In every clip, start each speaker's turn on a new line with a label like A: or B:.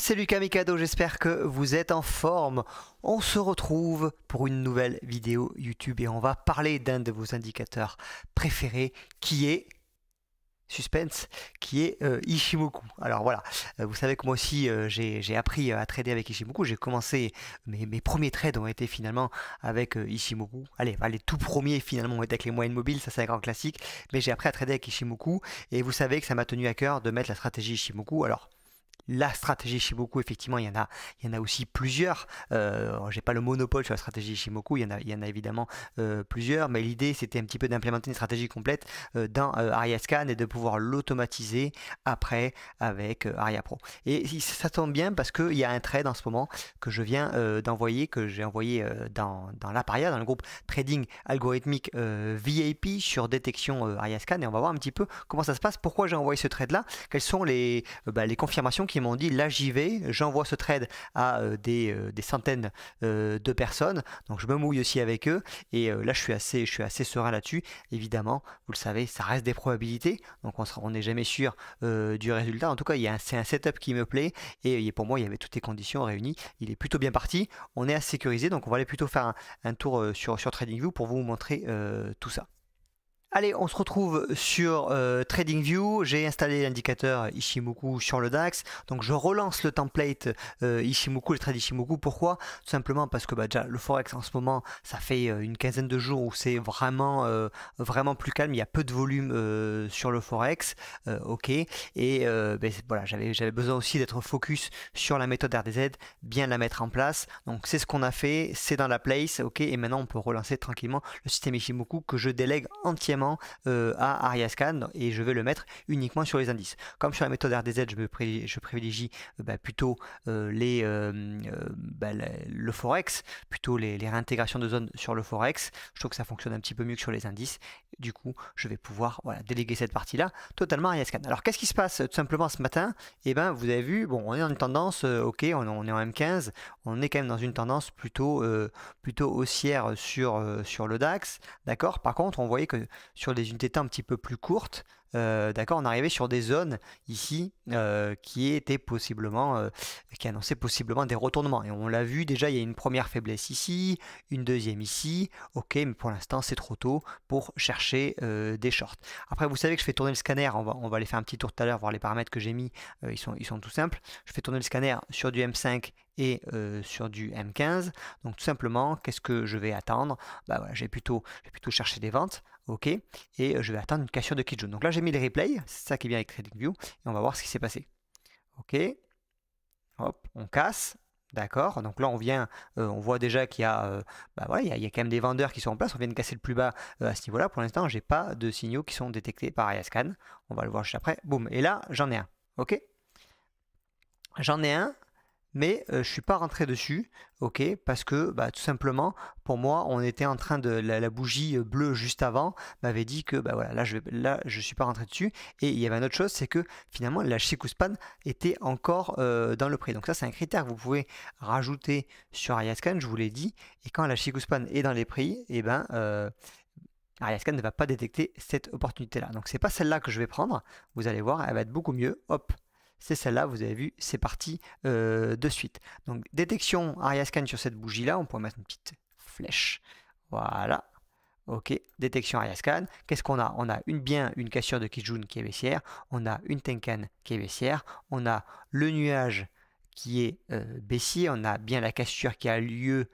A: c'est Lucas Mikado, j'espère que vous êtes en forme. On se retrouve pour une nouvelle vidéo YouTube et on va parler d'un de vos indicateurs préférés qui est, suspense, qui est Ichimoku. Alors voilà, vous savez que moi aussi j'ai appris à trader avec Ichimoku. J'ai commencé, mes premiers trades ont été finalement avec Ichimoku. Allez, les tout premiers finalement ont été avec les moyennes mobiles, ça c'est un grand classique. Mais j'ai appris à trader avec Ichimoku et vous savez que ça m'a tenu à cœur de mettre la stratégie Ichimoku. Alors, la stratégie Ichimoku, effectivement, il y en a aussi plusieurs. J'ai pas le monopole sur la stratégie Ichimoku, il y en a évidemment plusieurs, mais l'idée c'était un petit peu d'implémenter une stratégie complète dans AriaScan et de pouvoir l'automatiser après avec Aria Pro. Et ça tombe bien parce qu'il y a un trade en ce moment que je viens d'envoyer, que j'ai envoyé dans l'Aparia, dans le groupe Trading Algorithmique VIP sur détection AriaScan, et on va voir un petit peu comment ça se passe, pourquoi j'ai envoyé ce trade là, quelles sont les confirmations qui m'ont dit là j'y vais, j'envoie ce trade à des centaines de personnes, donc je me mouille aussi avec eux et là je suis assez serein là-dessus. Évidemment, vous le savez, ça reste des probabilités, donc on n'est jamais sûr du résultat. En tout cas, c'est un setup qui me plaît et pour moi il y avait toutes les conditions réunies, il est plutôt bien parti, on est à sécuriser, donc on va aller plutôt faire un tour sur TradingView pour vous montrer tout ça. Allez, on se retrouve sur TradingView. J'ai installé l'indicateur Ichimoku sur le DAX. Donc je relance le template Ichimoku, le trade Ichimoku. Pourquoi? Tout simplement parce que déjà le Forex en ce moment, ça fait une quinzaine de jours où c'est vraiment plus calme. Il y a peu de volume sur le Forex. Ok. Et voilà, j'avais besoin aussi d'être focus sur la méthode RDZ, bien la mettre en place. Donc c'est ce qu'on a fait, c'est dans la place. Ok. Et maintenant on peut relancer tranquillement le système Ichimoku que je délègue entièrement à AriaScan et je vais le mettre uniquement sur les indices. Comme sur la méthode RDZ, je privilégie plutôt le Forex, plutôt les réintégrations de zones sur le Forex. Je trouve que ça fonctionne un petit peu mieux que sur les indices. Du coup, je vais pouvoir déléguer cette partie-là totalement à AriaScan. Alors, qu'est-ce qui se passe tout simplement ce matin? Et ben, vous avez vu, bon, on est dans une tendance, ok, on est en M15, on est quand même dans une tendance plutôt haussière sur le DAX, d'accord? Par contre, on voyait que sur des unités de temps un petit peu plus courtes, d'accord, on arrivait sur des zones ici qui annonçaient possiblement des retournements. Et on l'a vu déjà, il y a une première faiblesse ici, une deuxième ici. Ok, mais pour l'instant c'est trop tôt pour chercher des shorts. Après, vous savez que je fais tourner le scanner. On va aller faire un petit tour tout à l'heure, voir les paramètres que j'ai mis. Ils sont tout simples. Je fais tourner le scanner sur du M5 et sur du M15. Donc tout simplement, qu'est-ce que je vais attendre? Je vais plutôt chercher des ventes. Ok, et je vais attendre une cassure de Kijun. Donc là j'ai mis les replays, c'est ça qui est bien avec TradingView, et on va voir ce qui s'est passé. Ok, hop, on casse, d'accord. Donc là on voit déjà qu'il y a, il y a quand même des vendeurs qui sont en place. On vient de casser le plus bas à ce niveau-là. Pour l'instant, j'ai pas de signaux qui sont détectés par AriaScan. On va le voir juste après. Boum, et là j'en ai un. Ok, j'en ai un. Mais je ne suis pas rentré dessus, ok, parce que tout simplement, pour moi, on était en train de la bougie bleue juste avant m'avait dit que là je suis pas rentré dessus. Et il y avait une autre chose, c'est que finalement la Chikuspan était encore dans le prix. Donc ça, c'est un critère que vous pouvez rajouter sur AriaScan, je vous l'ai dit. Et quand la Chikuspan est dans les prix, et AriaScan ne va pas détecter cette opportunité-là. Donc c'est pas celle-là que je vais prendre. Vous allez voir, elle va être beaucoup mieux. Hop. C'est celle-là, vous avez vu, c'est parti de suite. Donc détection AriaScan sur cette bougie-là, on pourrait mettre une petite flèche. Voilà. Ok, détection AriaScan. Qu'est-ce qu'on a? On a une cassure de Kijun qui est baissière, on a une Tenkan qui est baissière, on a le nuage qui est baissier, on a bien la cassure qui a lieu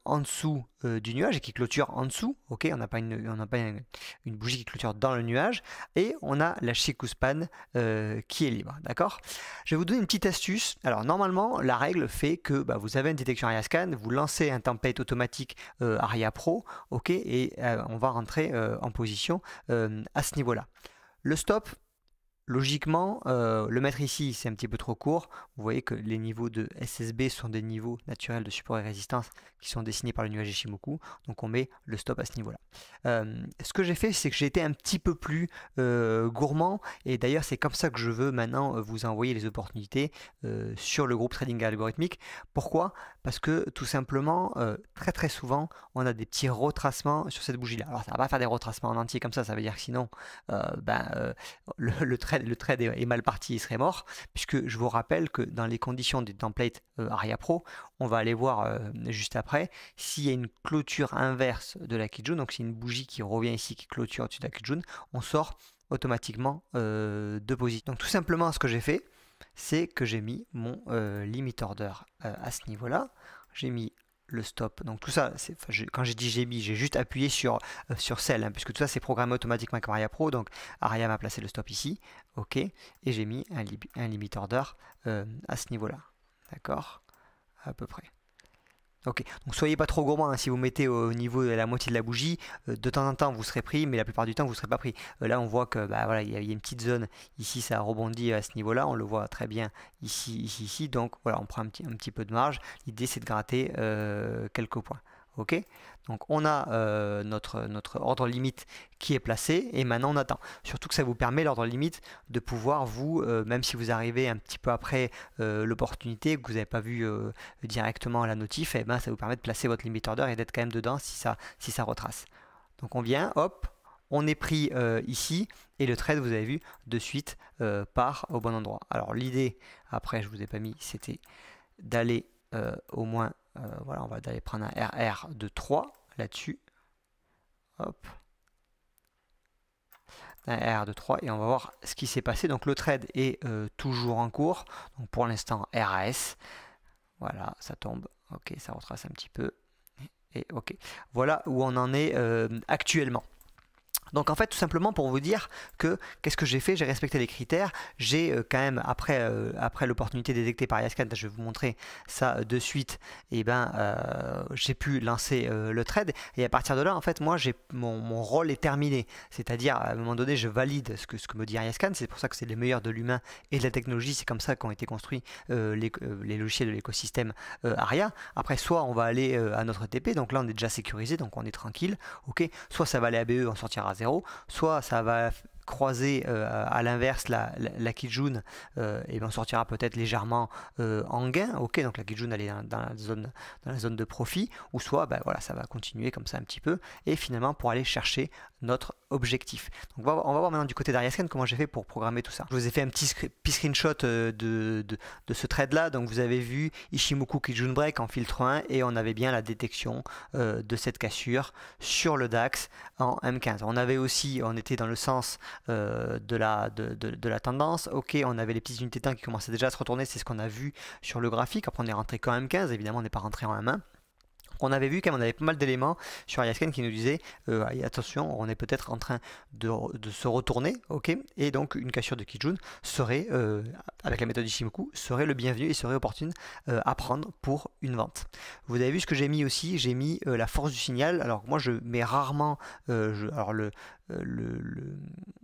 A: en dessous du nuage et qui clôture en dessous, ok, on n'a pas une bougie qui clôture dans le nuage, et on a la Chikuspan qui est libre, d'accord. Je vais vous donner une petite astuce. Alors normalement la règle fait que vous avez une détection AriaScan, vous lancez un template automatique Aria Pro, ok, et on va rentrer en position à ce niveau là. Le stop, logiquement, le mettre ici, c'est un petit peu trop court. Vous voyez que les niveaux de SSB sont des niveaux naturels de support et résistance qui sont dessinés par le nuage Ichimoku. Donc on met le stop à ce niveau-là. Ce que j'ai fait, c'est que j'ai été un petit peu plus gourmand. Et d'ailleurs, c'est comme ça que je veux maintenant vous envoyer les opportunités sur le groupe Trading Algorithmique. Pourquoi? Parce que tout simplement, très souvent, on a des petits retracements sur cette bougie-là. Alors ça va pas faire des retracements en entier comme ça veut dire que sinon, le trade trade est mal parti, il serait mort, puisque je vous rappelle que dans les conditions du template Aria Pro, on va aller voir juste après, s'il y a une clôture inverse de la Kijun, donc c'est une bougie qui revient ici, qui clôture au-dessus de la Kijun, on sort automatiquement de position. Donc tout simplement ce que j'ai fait, c'est que j'ai mis mon limit order à ce niveau-là, j'ai mis le stop. Donc tout ça, quand j'ai dit j'ai mis, j'ai juste appuyé sur cell, hein, puisque tout ça c'est programmé automatiquement avec Aria Pro. Donc Aria m'a placé le stop ici, ok, et j'ai mis un limit order à ce niveau-là, d'accord, à peu près. Ok, donc soyez pas trop gourmand, hein, si vous mettez au niveau de la moitié de la bougie, de temps en temps vous serez pris, mais la plupart du temps vous ne serez pas pris. Là on voit que bah, voilà, il y a une petite zone ici, ça a rebondi à ce niveau-là, on le voit très bien ici, donc voilà, on prend un petit peu de marge. L'idée c'est de gratter quelques points. Ok, donc on a notre ordre limite qui est placé et maintenant on attend. Surtout que ça vous permet l'ordre limite de pouvoir vous, même si vous arrivez un petit peu après l'opportunité, que vous n'avez pas vu directement la notif, et ben ça vous permet de placer votre limit order et d'être quand même dedans si ça retrace. Donc on vient, hop, on est pris ici et le trade, vous avez vu, de suite part au bon endroit. Alors l'idée, après je vous ai pas mis, c'était d'aller au moins voilà, on va aller prendre un RR de 3 là-dessus. Hop. Un RR de 3 et on va voir ce qui s'est passé. Donc le trade est toujours en cours. Donc pour l'instant RAS. Voilà, ça tombe. Ok, ça retrace un petit peu. Et ok. Voilà où on en est actuellement. Donc en fait tout simplement pour vous dire que qu'est-ce que j'ai fait, j'ai respecté les critères, j'ai quand même après l'opportunité détectée par Yascan, je vais vous montrer ça de suite, et j'ai pu lancer le trade et à partir de là en fait moi j'ai mon rôle est terminé, c'est-à-dire à un moment donné je valide ce que me dit Yascan, c'est pour ça que c'est les meilleurs de l'humain et de la technologie, c'est comme ça qu'ont été construits les logiciels de l'écosystème Aria. Après soit on va aller à notre TP, donc là on est déjà sécurisé, donc on est tranquille, ok, soit ça va aller à BE, on sortira à 0, soit ça va croiser à l'inverse la Kijun et on sortira peut-être légèrement en gain, ok, donc la Kijun elle est dans la zone de profit, ou soit voilà, ça va continuer comme ça un petit peu et finalement pour aller chercher notre objectif. Donc on va voir maintenant du côté d'Ariascan comment j'ai fait pour programmer tout ça. Je vous ai fait un petit screenshot de ce trade là, donc vous avez vu Ichimoku Kijun Break en filtre 1 et on avait bien la détection de cette cassure sur le DAX en M15. On était dans le sens de la tendance, ok, on avait les petites unités de temps qui commençaient déjà à se retourner, c'est ce qu'on a vu sur le graphique. Après on est rentré quand M15, évidemment on n'est pas rentré en M1. On avait vu qu'on avait pas mal d'éléments sur Ariascan qui nous disaient attention, on est peut-être en train de se retourner, ok, et donc une cassure de Kijun serait, avec la méthode Ichimoku, serait le bienvenu et serait opportune à prendre pour une vente. Vous avez vu ce que j'ai mis aussi, j'ai mis la force du signal. Alors moi je mets rarement,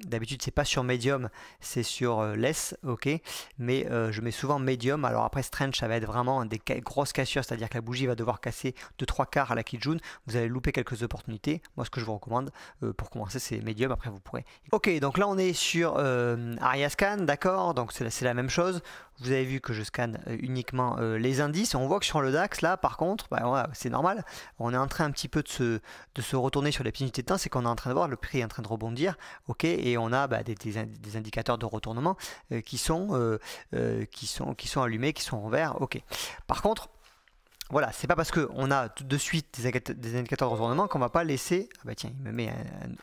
A: d'habitude c'est pas sur medium, c'est sur less, ok, mais je mets souvent medium. Alors après strange ça va être vraiment des grosses cassures, c'est à dire que la bougie va devoir casser de 3/4 à la Kijun, vous allez louper quelques opportunités. Moi ce que je vous recommande pour commencer c'est medium, après vous pourrez. Ok, donc là on est sur Ariascan, d'accord, donc c'est la même chose. Vous avez vu que je scanne uniquement les indices. On voit que sur le DAX, là, par contre, voilà, c'est normal. On est en train un petit peu de se retourner sur les petites unités de temps. C'est qu'on est en train de voir le prix est en train de rebondir. Ok, et on a des indicateurs de retournement qui sont allumés, qui sont en vert. Ok. Par contre, voilà, c'est pas parce qu'on a tout de suite des indicateurs de retournement qu'on va pas laisser. Ah bah tiens, il me met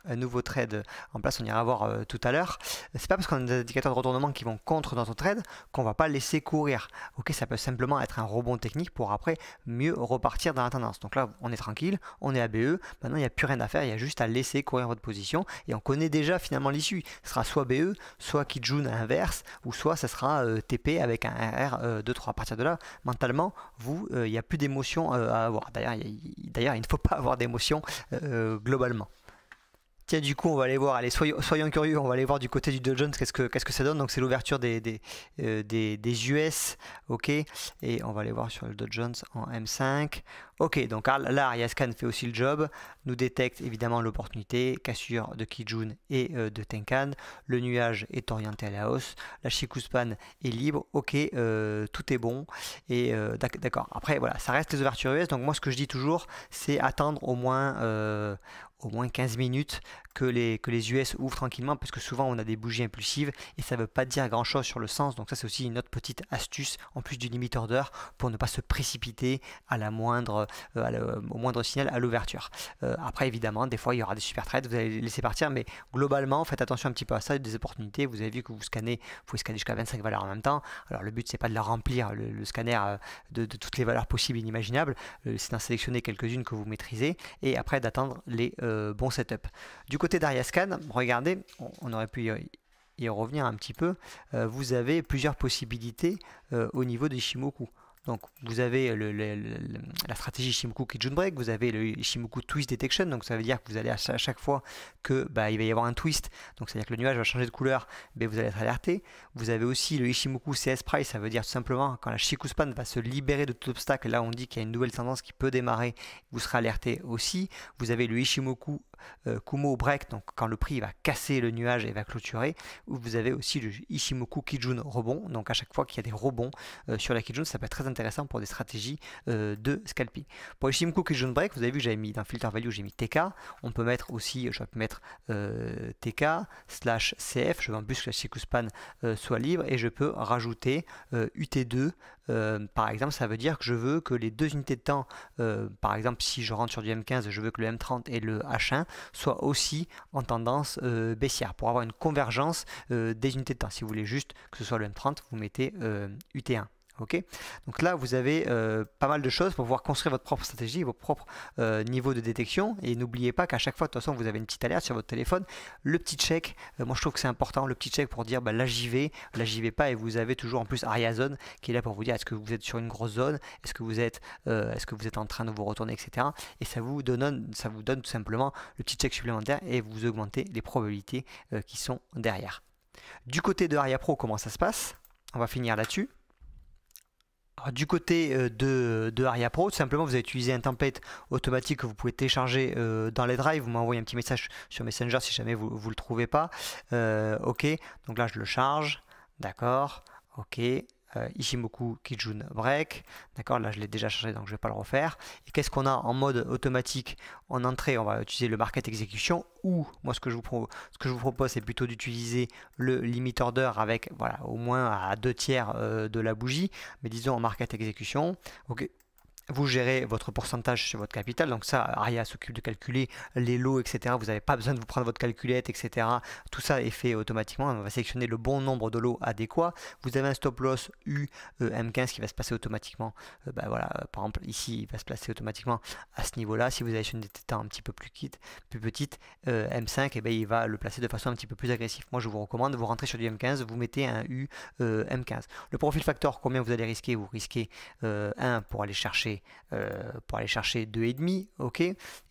A: un nouveau trade en place, on ira voir tout à l'heure. C'est pas parce qu'on a des indicateurs de retournement qui vont contre notre trade qu'on va pas laisser courir. Ok, ça peut simplement être un rebond technique pour après mieux repartir dans la tendance. Donc là, on est tranquille, on est à BE. Maintenant, il n'y a plus rien à faire, il y a juste à laisser courir votre position et on connaît déjà finalement l'issue. Ce sera soit BE, soit Kijun à inverse, ou soit ça sera TP avec un RR de 3. À partir de là, mentalement, il n'y a plus d'émotions à avoir. D'ailleurs, il ne faut pas avoir d'émotions globalement. Tiens, du coup, on va aller voir, allez, soyons curieux, on va aller voir du côté du Dow Jones, qu'est-ce que ça donne. Donc, c'est l'ouverture des US, ok, et on va aller voir sur le Dow Jones en M5. Ok, donc là, Ariascan fait aussi le job, nous détecte évidemment l'opportunité, cassure de Kijun et de Tenkan, le nuage est orienté à la hausse, la Chikuspan est libre, ok, tout est bon, et d'accord. Après, voilà, ça reste les ouvertures US, donc moi ce que je dis toujours, c'est attendre au moins au moins 15 minutes que les US ouvrent tranquillement, parce que souvent on a des bougies impulsives et ça ne veut pas dire grand chose sur le sens. Donc ça c'est aussi une autre petite astuce en plus du limit order pour ne pas se précipiter à la moindre, au moindre signal à l'ouverture. Après évidemment des fois il y aura des super trades, vous allez les laisser partir, mais globalement faites attention un petit peu à ça, des opportunités. Vous avez vu que vous scannez, vous pouvez scanner jusqu'à 25 valeurs en même temps. Alors le but c'est pas de la remplir le scanner de toutes les valeurs possibles et inimaginables, c'est d'en sélectionner quelques-unes que vous maîtrisez et après d'attendre les bons setups. Du côté d'Ariascan, regardez, on aurait pu y revenir un petit peu, vous avez plusieurs possibilités au niveau des Ishimoku. Donc vous avez la stratégie Ishimoku Kijun Break, vous avez le Ishimoku Twist Detection, donc ça veut dire que vous allez à chaque fois que il va y avoir un twist, donc c'est à dire que le nuage va changer de couleur, vous allez être alerté. Vous avez aussi le Ishimoku CS Price, ça veut dire tout simplement quand la Shikuspan va se libérer de tout obstacle, là on dit qu'il y a une nouvelle tendance qui peut démarrer, vous serez alerté aussi. Vous avez le Ishimoku Kumo Break, donc quand le prix va casser le nuage et va clôturer. Vous avez aussi le Ishimoku Kijun Rebond, donc à chaque fois qu'il y a des rebonds sur la Kijun, ça peut être très intéressant pour des stratégies de scalping. Pour Ishimoku Kijun Break, vous avez vu, j'avais mis dans Filter Value, j'ai mis TK. On peut mettre aussi, je vais mettre TK/CF, je veux en plus que la Shikuspan soit libre et je peux rajouter UT2. Par exemple, ça veut dire que je veux que les deux unités de temps, par exemple si je rentre sur du M15, je veux que le M30 et le H1 soient aussi en tendance baissière pour avoir une convergence des unités de temps. Si vous voulez juste que ce soit le M30, vous mettez UT1. Ok, donc là vous avez pas mal de choses pour pouvoir construire votre propre stratégie, vos propres niveaux de détection. Et n'oubliez pas qu'à chaque fois, de toute façon, vous avez une petite alerte sur votre téléphone. Le petit check, moi je trouve que c'est important, le petit check pour dire là j'y vais pas. Et vous avez toujours en plus Ariazone qui est là pour vous dire est-ce que vous êtes sur une grosse zone, est-ce que vous êtes en train de vous retourner, etc. Et ça vous donne tout simplement le petit check supplémentaire et vous augmentez les probabilités qui sont derrière. Du côté de Aria Pro, comment ça se passe? On va finir là-dessus. Alors, du côté de Aria Pro, tout simplement, vous allez utiliser un template automatique que vous pouvez télécharger dans les drives. Vous m'envoyez un petit message sur Messenger si jamais vous ne le trouvez pas. Ok, donc là je le charge. D'accord, ok. Ishimoku Kijun Break, d'accord, là je l'ai déjà chargé donc je ne vais pas le refaire. Et qu'est-ce qu'on a en mode automatique en entrée? On va utiliser le Market Execution, ou moi ce que je vous propose c'est plutôt d'utiliser le Limit Order avec voilà, au moins à 2/3 de la bougie, mais disons en Market Execution. Ok. Vous gérez votre pourcentage sur votre capital, donc ça, Aria s'occupe de calculer les lots, etc. Vous n'avez pas besoin de vous prendre votre calculette, etc. Tout ça est fait automatiquement. On va sélectionner le bon nombre de lots adéquats. Vous avez un stop loss U M15 qui va se passer automatiquement. Voilà, par exemple, ici, il va se placer automatiquement à ce niveau-là. Si vous avez sur une temps un petit peu plus petite, M5, il va le placer de façon un petit peu plus agressive. Moi, je vous recommande, vous rentrez sur du M15, vous mettez un U M15. Le profil factor, combien vous allez risquer? Vous risquez 1 pour aller chercher 2,5, ok.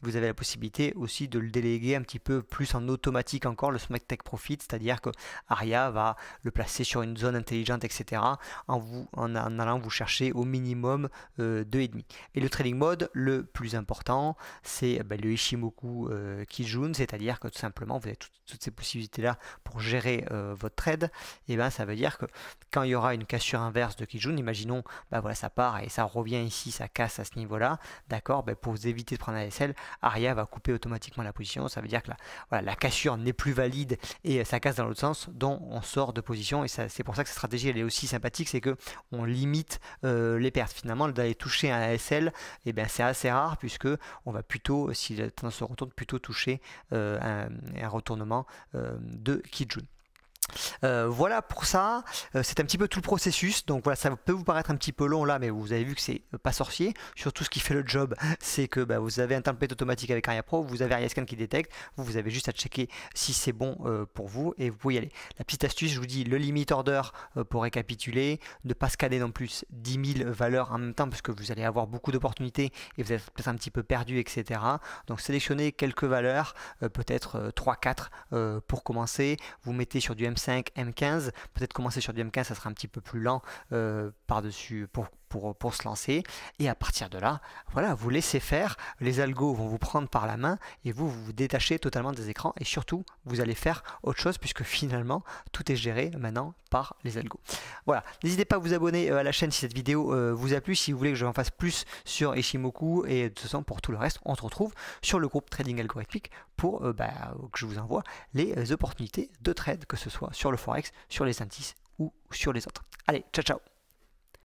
A: Vous avez la possibilité aussi de le déléguer un petit peu plus en automatique encore, le Smart Take Profit, c'est-à-dire que Aria va le placer sur une zone intelligente, etc. en allant vous chercher au minimum 2,5. Et le trading mode, le plus important, c'est le Ishimoku Kijun, c'est-à-dire que tout simplement vous avez toutes ces possibilités là pour gérer votre trade. Et ça veut dire que quand il y aura une cassure inverse de Kijun, imaginons voilà, ça part et ça revient ici, ça casse à ce niveau-là, d'accord, pour vous éviter de prendre un ASL, Aria va couper automatiquement la position. Ça veut dire que la cassure n'est plus valide et ça casse dans l'autre sens, donc on sort de position. Et c'est pour ça que cette stratégie elle est aussi sympathique, c'est que on limite les pertes. Finalement, d'aller toucher un ASL, c'est assez rare, puisque on va plutôt, si la tendance se retourne, plutôt toucher un retournement de Kijun. Voilà pour ça, c'est un petit peu tout le processus. Donc voilà, ça peut vous paraître un petit peu long là, mais vous avez vu que c'est pas sorcier. Surtout ce qui fait le job, c'est que vous avez un template automatique avec Aria Pro, vous avez Ariascan qui détecte, vous avez juste à checker si c'est bon pour vous et vous pouvez y aller. La petite astuce, je vous dis, le limit order pour récapituler, ne pas scanner non plus 10 000 valeurs en même temps, parce que vous allez avoir beaucoup d'opportunités et vous êtes peut-être un petit peu perdu, etc. Donc sélectionnez quelques valeurs, peut-être 3-4 pour commencer. Vous mettez sur du M5, M15, peut-être commencer sur du M15, ça sera un petit peu plus lent par-dessus pour pour se lancer. Et à partir de là, voilà, vous laissez faire. Les algos vont vous prendre par la main et vous vous détachez totalement des écrans. Et surtout, vous allez faire autre chose puisque finalement, tout est géré maintenant par les algos. Voilà, n'hésitez pas à vous abonner à la chaîne si cette vidéo vous a plu. Si vous voulez que je en fasse plus sur Ishimoku et de toute façon pour tout le reste, on se retrouve sur le groupe Trading Algorithmique pour que je vous envoie les opportunités de trade, que ce soit sur le Forex, sur les indices ou sur les autres. Allez, ciao ciao.